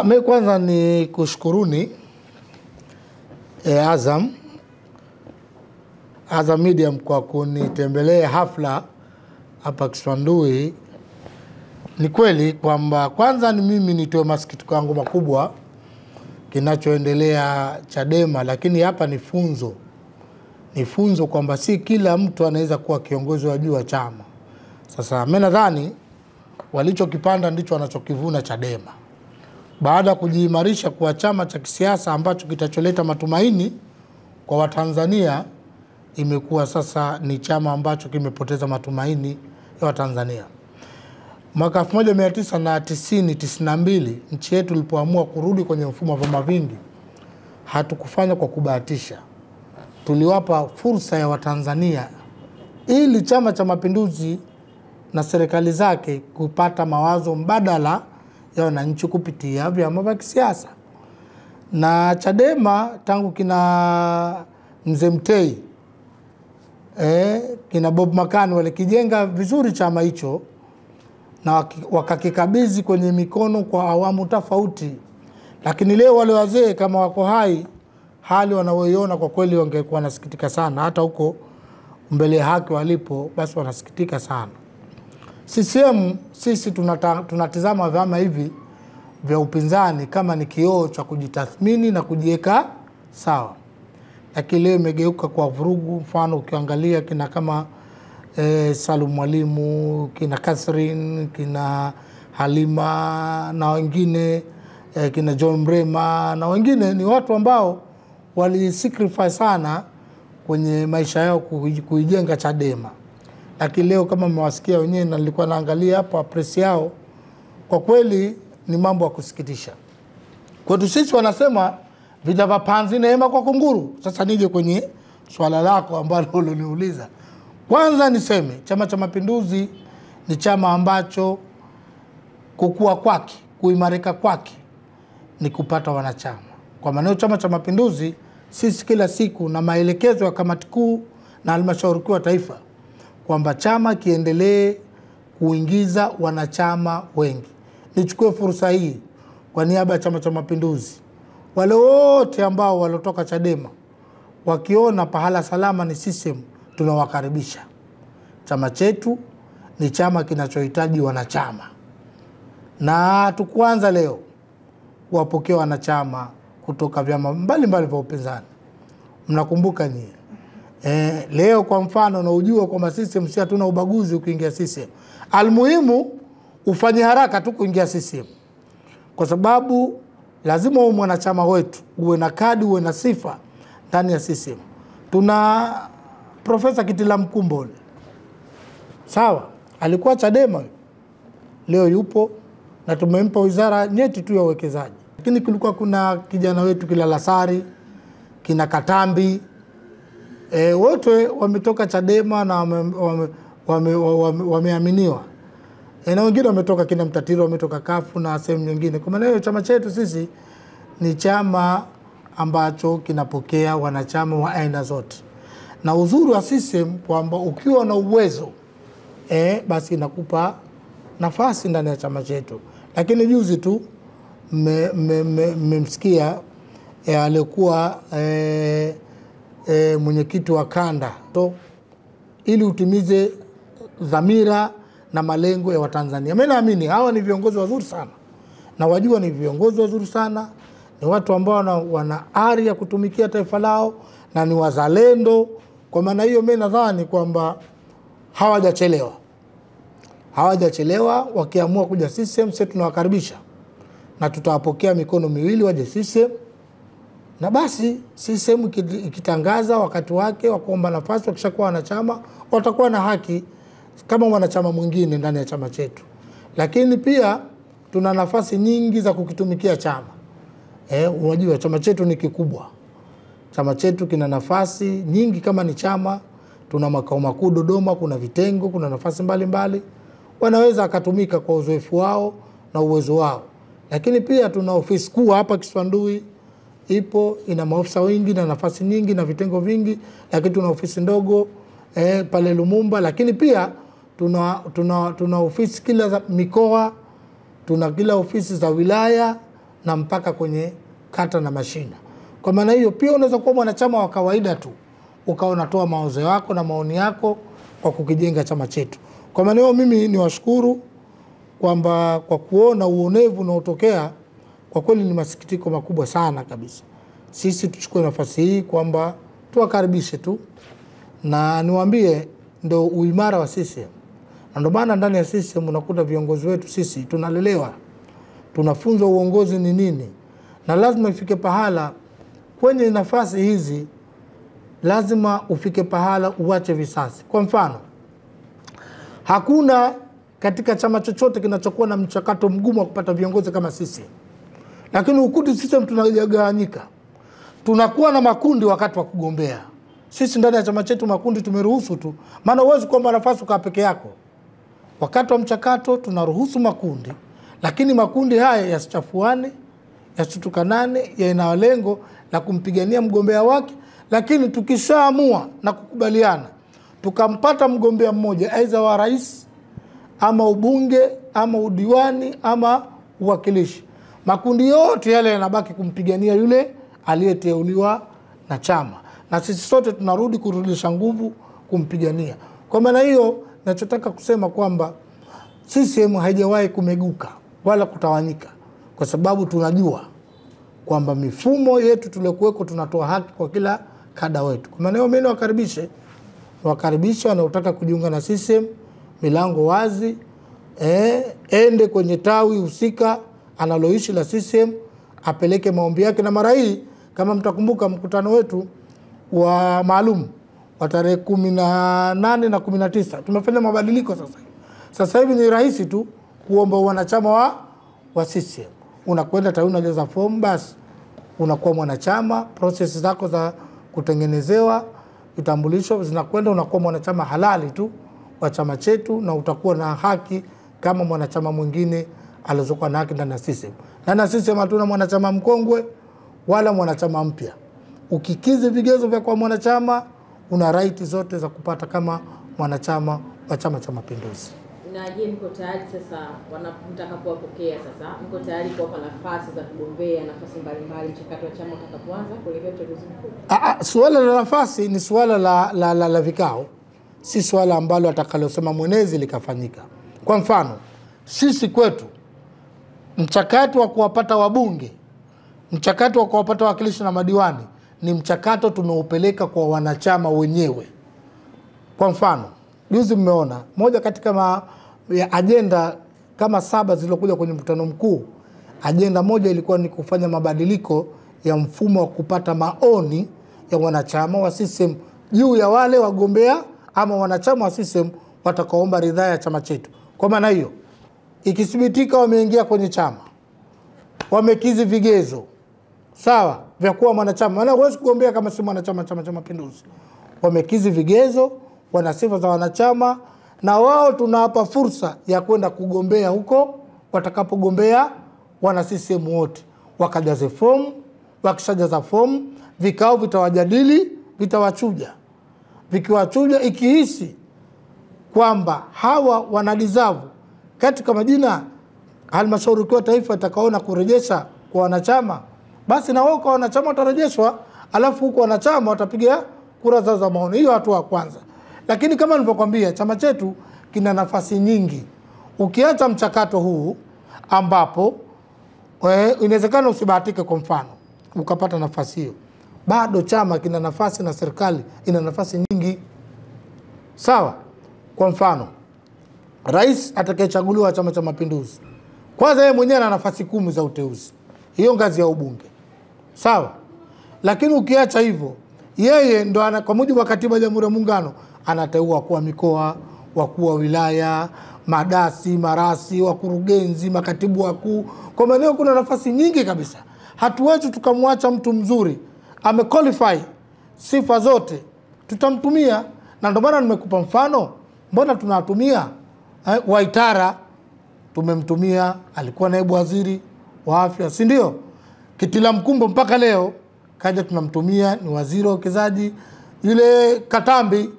Mimi kwanza ni kushukuruni Azam Media kwa kunitembelea hafla hapa Kiswandui. Ni kweli kwamba kwanza ni mimi nitoe masikitiko yangu makubwa kinachoendelea Chadema, lakini hapa ni funzo. Ni funzo kwamba si kila mtu anaweza kuwa kiongozi wa juu wa chama. Sasa mimi nadhani walichokipanda ndicho wanachokivuna Chadema. Baada kujiimarisha kwa chama cha kisiasa ambacho kitacholeta matumaini kwa Watanzania, imekuwa sasa ni chama ambacho kimepoteza matumaini ya Watanzania. Mwaka 1992 nchi yetu ilipoamua kurudi kwenye mfumo wa vyama vingi, hatukufanya kwa kubahatisha. Tuliwapa fursa ya Watanzania ili Chama cha Mapinduzi na serikali zake kupata mawazo mbadala ya wananchi kupitia vyama vya kisiasa. Na Chadema tangu kina Mzee Mtei, kina Bob Makani walikijenga vizuri chama hicho na wakakikabidhi kwenye mikono kwa awamu tofauti. Lakini leo wale wazee kama wako hai, hali wanaoiona kwa kweli wangekuwa wanasikitika sana. Hata huko mbele haki walipo, basi wanasikitika sana. CCM sisi tunatizama vyama hivi vya upinzani kama ni kioo cha kujitathmini na kujiweka sawa. Lakini leo imegeuka kwa vurugu. Mfano ukiangalia kina kama Salum Mwalimu, kina Catherine, kina Halima na wengine, kina John Mrema na wengine, ni watu ambao walisacrifice sana kwenye maisha yao kuijenga Chadema. Lakini leo kama mmewasikia wenyewe na nilikuwa naangalia hapa press yao, kwa kweli ni mambo ya kusikitisha. Kwetu sisi wanasema vita vya panzi neema kwa kunguru. Sasa nije kwenye swala lako ambalo uliniuliza. Kwanza niseme Chama cha Mapinduzi ni chama ambacho kukua kwake, kuimarika kwake ni kupata wanachama. Kwa maana Chama cha Mapinduzi sisi kila siku na maelekezo ya kamati kuu na halmashauri kuu ya taifa kwamba chama kiendelee kuingiza wanachama wengi. Nichukue fursa hii kwa niaba ya Chama cha Mapinduzi, wale wote ambao walotoka Chadema wakiona pahala salama ni CCM, tunawakaribisha. Chama chetu ni chama kinachohitaji wanachama, na tukuanza leo kuwapokea wanachama kutoka vyama mbalimbali vya upinzani. Mnakumbuka nyie leo kwa mfano na ujue kwamba CCM si hatuna ubaguzi ukiingia CCM. Almuhimu ufanye haraka tu kuingia CCM, kwa sababu lazima uwe mwanachama wetu, uwe na kadi, uwe na sifa ndani ya CCM. Tuna Profesa Kitila Mkumbole, sawa, alikuwa Chadema, leo yupo na tumempa wizara nyeti tu ya uwekezaji. Lakini kulikuwa kuna kijana wetu kila Lasari, kina Katambi, wote wametoka Chadema na wameaminiwa. Na wengine wametoka kina Mtatiro, wametoka Kafu na sehemu nyingine. Kwa maana hiyo chama chetu sisi ni chama ambacho kinapokea wanachama wa aina zote. Na uzuri wa CCM kwamba ukiwa na uwezo basi inakupa nafasi ndani ya chama chetu. Lakini juzi tu mmemsikia alikuwa mwenyekiti wa kanda ili utimize dhamira na malengo ya Watanzania. Mimi naamini hawa ni viongozi wazuri sana, na wajua ni viongozi wazuri sana, ni watu ambao wana ari ya kutumikia taifa lao na ni wazalendo. Kwa maana hiyo mimi nadhani kwamba hawajachelewa wakiamua kuja CCM. Sisi tunawakaribisha na tutawapokea mikono miwili waje CCM. Na basi CCM ikitangaza wakati wake wa kuomba nafasi, wakishakuwa wanachama watakuwa na haki kama wanachama mwingine ndani ya chama chetu. Lakini pia tuna nafasi nyingi za kukitumikia chama. Unajua chama chetu ni kikubwa. Chama chetu kina nafasi nyingi kama ni chama. Tuna makao makuu Dodoma, kuna vitengo, kuna nafasi mbalimbali. Wanaweza akatumika kwa uzoefu wao na uwezo wao. Lakini pia tuna ofisi kuu hapa Kiswandui, ipo, ina maofisa wengi na nafasi nyingi na vitengo vingi. Lakini tuna ofisi ndogo pale Lumumba. Lakini pia tuna ofisi kila mikoa, tuna kila ofisi za wilaya na mpaka kwenye kata na mashina. Kwa maana hiyo pia unaweza kuwa mwanachama wa kawaida tu ukawa unatoa mawazo yako na maoni yako kwa kukijenga chama chetu. Kwa maana hiyo mimi niwashukuru kwamba kwa kuona uonevu unaotokea, kwa kweli ni masikitiko makubwa sana kabisa. Sisi tuchukue nafasi hii kwamba tuwakaribishe tu, na niwaambie ndo uimara wa CCM. Na ndo maana ndani ya CCM unakuta viongozi wetu sisi tunalelewa, tunafunzwa uongozi ni nini, na lazima ifike pahala kwenye nafasi hizi lazima ufike pahala uache visasi. Kwa mfano, hakuna katika chama chochote kinachokuwa na mchakato mgumu wa kupata viongozi kama sisi. Lakini ukuti sisi tunagawanyika. Tunakuwa na makundi wakati wa kugombea. Sisi ndani ya chama chetu makundi tumeruhusu tu. Maana huwezi kuomba nafasi ukaa peke yako. Wakati wa mchakato tunaruhusu makundi, lakini makundi haya yasichafuane, yasitukanane, yana lengo la kumpigania mgombea wake. Lakini tukishaamua na kukubaliana, tukampata mgombea mmoja aidha wa rais ama ubunge ama udiwani ama uwakilishi, makundi yote yale yanabaki kumpigania yule aliyeteuliwa na chama, na sisi sote tunarudi kurudisha nguvu kumpigania. Kwa maana hiyo ninachotaka kusema kwamba CCM haijawahi kumeguka wala kutawanyika, kwa sababu tunajua kwamba mifumo yetu tuliokuweko tunatoa haki kwa kila kada wetu. Kwa maana hiyo mimi nawakaribisha wanaotaka kujiunga na CCM, milango wazi. Ende kwenye tawi husika analoishi la CCM, apeleke maombi yake. Na mara hii kama mtakumbuka mkutano wetu wa maalum wa tarehe 18 na 19 tumefanya mabadiliko sasa. Sasa hivi ni rahisi tu kuomba wanachama wa CCM. Unakwenda tawi unajaza form, basi unakuwa mwanachama, process zako za kutengenezewa vitambulisho zinakwenda, unakuwa mwanachama halali tu wa chama chetu, na utakuwa na haki kama mwanachama mwingine alizokuwa na haki ndani ya CCM. Na CCM hatuna mwanachama mkongwe wala mwanachama mpya. Ukikizi vigezo vya kuwa mwanachama, una right zote za kupata kama mwanachama wa Chama cha Mapinduzi. Na je, mko tayari sasa mtakapowapokea sasa, mko tayari kuwapa nafasi za kugombea nafasi mbalimbali mchakato wa chama utakapoanza kuelekea uchaguzi mkuu? Suala la nafasi ni suala la vikao, si suala ambalo atakalosema mwenezi likafanyika. Kwa mfano, sisi kwetu mchakato wa kuwapata wabunge, mchakato wa kuwapata wakilishi na madiwani ni mchakato tunaopeleka kwa wanachama wenyewe. Kwa mfano, juzi mmeona moja katika ya agenda kama 7 zilizokuja kwenye mkutano mkuu, agenda moja ilikuwa ni kufanya mabadiliko ya mfumo wa kupata maoni ya wanachama wa CCM juu ya wale wagombea ama wanachama wa CCM watakaoomba ridhaa ya chama chetu. Kwa maana hiyo, ikithibitika wameingia kwenye chama, wamekizi vigezo sawa vya kuwa mwanachama, maana huwezi kugombea kama si mwanachama Chama cha Mapinduzi. Wamekizi vigezo, wana sifa za wanachama, na wao tunawapa fursa ya kwenda kugombea huko. Watakapogombea wana CCM wote wakajaze fomu, wakishajaza fomu vikao vitawajadili, vitawachuja. Vikiwachuja, ikihisi kwamba hawa wanadizavu katika majina, halmashauri kuu ya taifa itakaona kurejesha kwa wanachama, basi na wao kwa wanachama watarejeshwa, alafu huko wanachama watapiga kura zao za maoni. Hiyo hatua ya kwanza. Lakini kama nilivyokuambia, chama chetu kina nafasi nyingi. Ukiacha mchakato huu ambapo inawezekana usibahatike kwa mfano ukapata nafasi hiyo, bado chama kina nafasi na serikali ina nafasi nyingi. Sawa? Kwa mfano, rais atakayechaguliwa Chama cha Mapinduzi, kwanza yeye mwenyewe ana nafasi 10 za uteuzi. Hiyo ngazi ya ubunge. Sawa? Lakini ukiacha hivyo, yeye ndo kwa mujibu wa katiba ya Jamhuri ya Muungano anateua wakuu wa mikoa, wakuu wa wilaya, madasi, marasi, wakurugenzi, makatibu wakuu. Kwa maana kuna nafasi nyingi kabisa. Hatuwezi tukamwacha mtu mzuri amequalify sifa zote, tutamtumia. Na ndio maana nimekupa mfano, mbona tunatumia Waitara, tumemtumia, alikuwa naibu waziri wa afya, si ndio? Kitila Mkumbo mpaka leo kaja tunamtumia, ni waziri wa uwekezaji. Yule Katambi,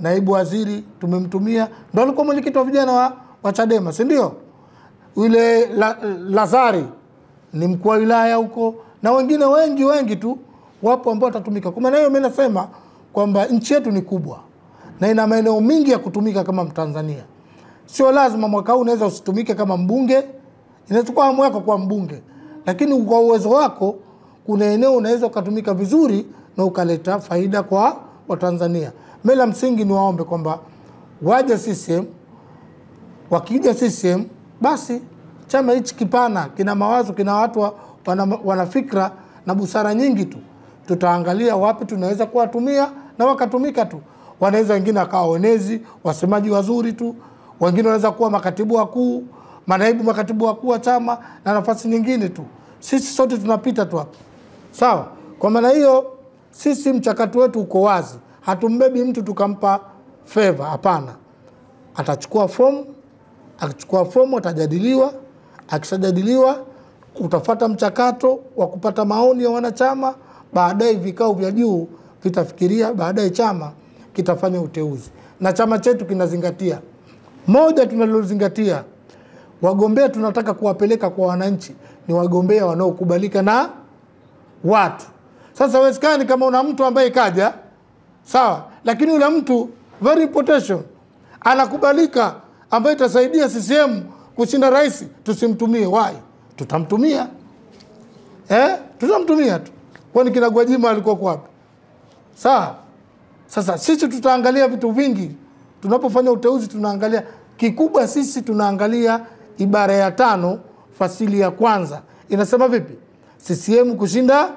naibu waziri, tumemtumia, ndio alikuwa mwenyekiti wa vijana wa Chadema, si ndio? Yule Lazari ni mkuu wa wilaya huko, na wengine wengi tu wapo ambao watatumika. Kwa maana hiyo mimi nasema kwamba nchi yetu ni kubwa na ina maeneo mingi ya kutumika kama Mtanzania. Sio lazima mwaka huu unaweza usitumike kama mbunge, inaweza kuwa mwaka kwa mbunge, lakini kwa uwezo wako kuna eneo unaweza ukatumika vizuri na ukaleta faida kwa Watanzania. Mimi la msingi ni waombe kwamba waje CCM, wakija CCM basi chama hichi kipana, kina mawazo, kina watu wana fikra na busara nyingi tu. Tutaangalia wapi tunaweza kuwatumia na wakatumika tu. Wanaweza wengine akawa wenezi, wasemaji wazuri tu. Wengine wanaweza kuwa makatibu wakuu, manaibu makatibu wakuu wa chama na nafasi nyingine tu. Sisi sote tunapita tu hapa. Sawa? Kwa maana hiyo sisi mchakato wetu uko wazi. Hatumbebi mtu tukampa favor, hapana. Atachukua fomu, akichukua fomu atajadiliwa, akishajadiliwa utafuata mchakato wa kupata maoni ya wanachama, baadaye vikao vya juu vitafikiria, baadaye chama kitafanya uteuzi. Na chama chetu kinazingatia moja, tunalozingatia wagombea tunataka kuwapeleka kwa wananchi ni wagombea wanaokubalika na watu. Sasa wezekani kama una mtu ambaye kaja, sawa, lakini yule mtu very potential, anakubalika, ambaye itasaidia CCM kushinda rais, tusimtumie. Why? Tutamtumia. Tutamtumia tu. Kwani kina Gwajima alikuwa wapi? Sawa. Sasa sisi tutaangalia vitu vingi. Tunapofanya uteuzi tunaangalia kikubwa, sisi tunaangalia ibara ya 5 fasili ya kwanza. Inasema vipi? CCM kushinda,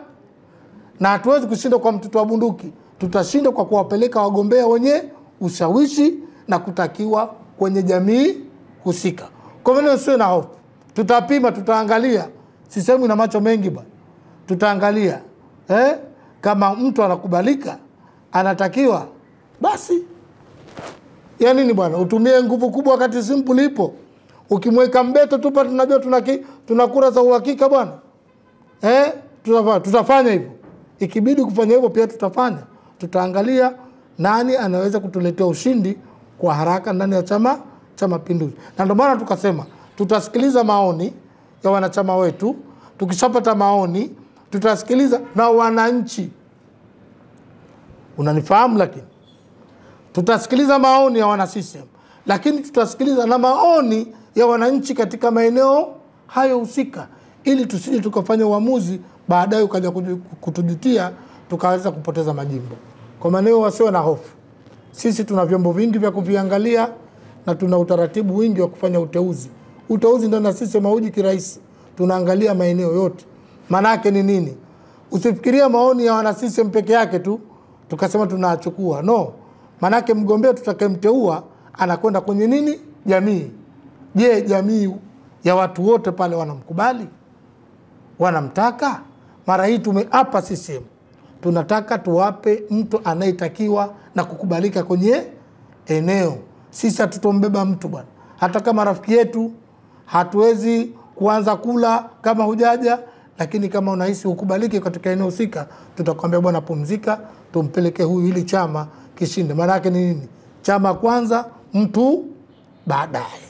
na hatuwezi kushinda kwa mtoto wa bunduki. Tutashinda kwa kuwapeleka wagombea wenye ushawishi na kutakiwa kwenye jamii husika. Kwa maana sio na hofu. Tutapima, tutaangalia. CCM ina macho mengi bwana. Tutaangalia kama mtu anakubalika, anatakiwa, basi ya nini bwana utumie nguvu kubwa wakati simple ipo. Ukimweka Mbeto tu pa tunajua tuna kura za uhakika bwana. Tutafanya hivyo. Ikibidi kufanya hivyo pia tutafanya. Tutaangalia nani anaweza kutuletea ushindi kwa haraka ndani ya Chama cha Mapinduzi. Na ndio maana tukasema tutasikiliza maoni ya wanachama wetu. Tukishapata maoni tutasikiliza na wananchi. Unanifahamu? Lakini tutasikiliza maoni ya wana CCM, lakini tutasikiliza na maoni ya wananchi katika maeneo hayo husika, ili tusije tukafanya uamuzi baadaye ukaja kutujutia tukaweza kupoteza majimbo. Kwa maana wasiwe na hofu. Sisi tuna vyombo vingi vya kuviangalia na tuna utaratibu wingi wa kufanya uteuzi. Uteuzi ndio na sisi mauji kirahisi. Tunaangalia maeneo yote. Maana yake ni nini? Usifikiria maoni ya wana CCM peke yake tu tukasema tunachukua. No. Maana yake mgombea tutakayemteua anakwenda kwenye nini? Jamii. Je, jamii ya watu wote pale wanamkubali? Wanamtaka? Mara hii tumeapa CCM. Tunataka tuwape mtu anayetakiwa na kukubalika kwenye eneo. Sisi hatutombeba mtu bwana. Hata kama rafiki yetu hatuwezi kuanza kula kama hujaja, lakini kama unahisi ukubalike katika eneo husika, tutakwambia bwana pumzika, tumpeleke huyu ili chama kishinde. Maana yake ni nini? Chama kwanza, mtu baadaye.